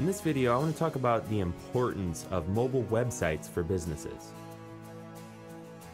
In this video, I want to talk about the importance of mobile websites for businesses.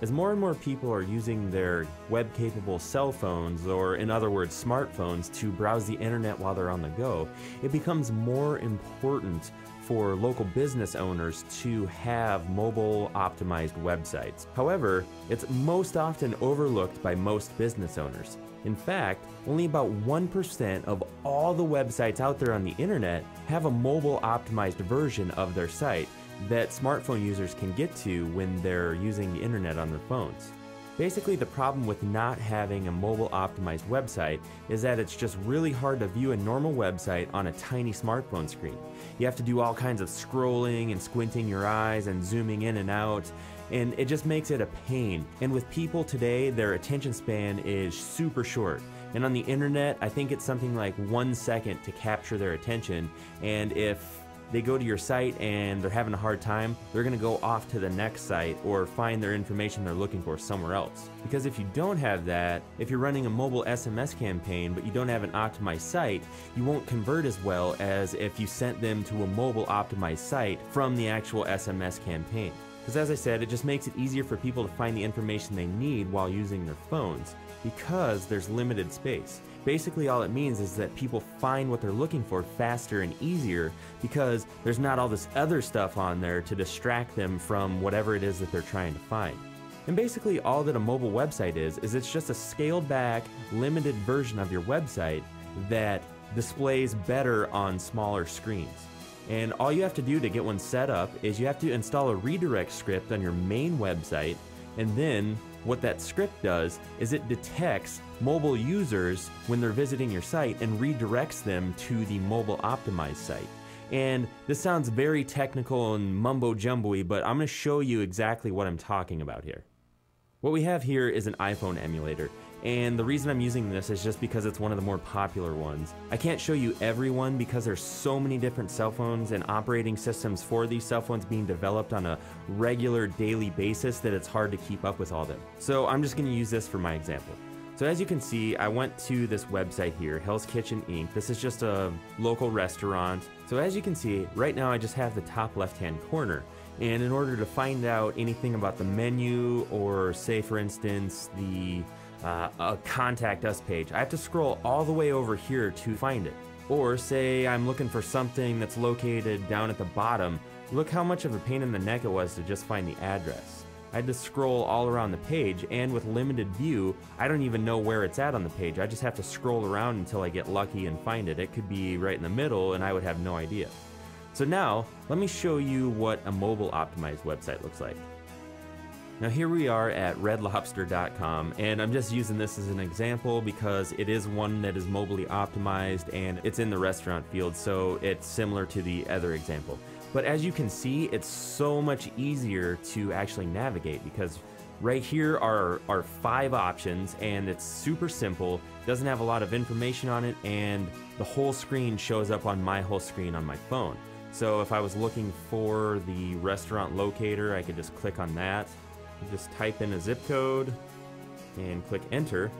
As more and more people are using their web-capable cell phones, or in other words, smartphones, to browse the internet while they're on the go, it becomes more important for local business owners to have mobile optimized websites. However, it's most often overlooked by most business owners. In fact, only about 1% of all the websites out there on the internet have a mobile optimized version of their site that smartphone users can get to when they're using the internet on their phones. Basically, the problem with not having a mobile optimized website is that it's just really hard to view a normal website on a tiny smartphone screen. You have to do all kinds of scrolling and squinting your eyes and zooming in and out, and it just makes it a pain. And with people today, their attention span is super short. And on the internet, I think it's something like 1 second to capture their attention, and if they go to your site and they're having a hard time, they're going to go off to the next site or find their information they're looking for somewhere else. Because if you don't have that, if you're running a mobile SMS campaign but you don't have an optimized site, you won't convert as well as if you sent them to a mobile optimized site from the actual SMS campaign. Because as I said, it just makes it easier for people to find the information they need while using their phones, because there's limited space. Basically, all it means is that people find what they're looking for faster and easier because there's not all this other stuff on there to distract them from whatever it is that they're trying to find. And basically all that a mobile website is it's just a scaled back, limited version of your website that displays better on smaller screens. And all you have to do to get one set up is you have to install a redirect script on your main website, and then what that script does is it detects mobile users when they're visiting your site and redirects them to the mobile optimized site. And this sounds very technical and mumbo-jumbo-y, but I'm going to show you exactly what I'm talking about here. What we have here is an iPhone emulator, and the reason I'm using this is just because it's one of the more popular ones. I can't show you every one because there's so many different cell phones and operating systems for these cell phones being developed on a regular daily basis that it's hard to keep up with all of them. So I'm just going to use this for my example. So as you can see, I went to this website here, Hell's Kitchen Inc. This is just a local restaurant. So as you can see, right now I just have the top left-hand corner. And in order to find out anything about the menu, or say for instance the contact us page, I have to scroll all the way over here to find it. Or say I'm looking for something that's located down at the bottom. Look how much of a pain in the neck it was to just find the address. I had to scroll all around the page, and with limited view, I don't even know where it's at on the page. I just have to scroll around until I get lucky and find it. It could be right in the middle and I would have no idea. So now, let me show you what a mobile optimized website looks like. Now here we are at redlobster.com, and I'm just using this as an example because it is one that is mobily optimized and it's in the restaurant field, so it's similar to the other example. But as you can see, it's so much easier to actually navigate because right here are 5 options, and it's super simple, doesn't have a lot of information on it, and the whole screen shows up on my whole screen on my phone. So if I was looking for the restaurant locator, I could just click on that, just type in a zip code and click enter,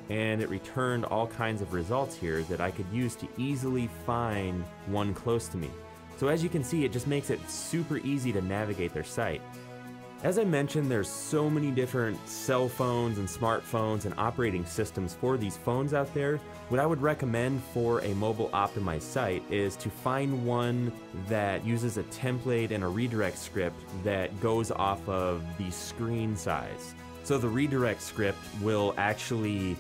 and it returned all kinds of results here that I could use to easily find one close to me. So as you can see, it just makes it super easy to navigate their site. As I mentioned, there's so many different cell phones and smartphones and operating systems for these phones out there. What I would recommend for a mobile optimized site is to find one that uses a template and a redirect script that goes off of the screen size. So the redirect script will actually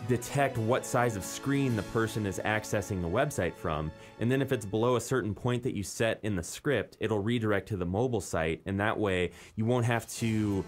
detect what size of screen the person is accessing the website from, and then if it's below a certain point that you set in the script, it'll redirect to the mobile site, and that way you won't have to,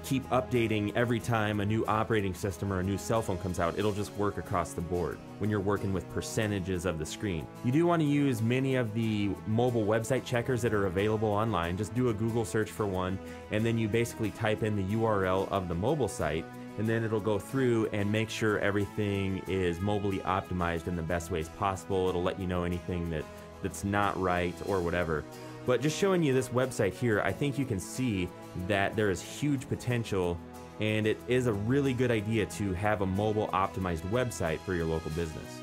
keep updating every time a new operating system or a new cell phone comes out. It'll just work across the board when you're working with percentages of the screen. You do want to use many of the mobile website checkers that are available online. Just do a Google search for one, and then you basically type in the URL of the mobile site, and then it'll go through and make sure everything is mobily optimized in the best ways possible. It'll let you know anything that's not right or whatever. But just showing you this website here, I think you can see that there is huge potential, and it is a really good idea to have a mobile optimized website for your local business.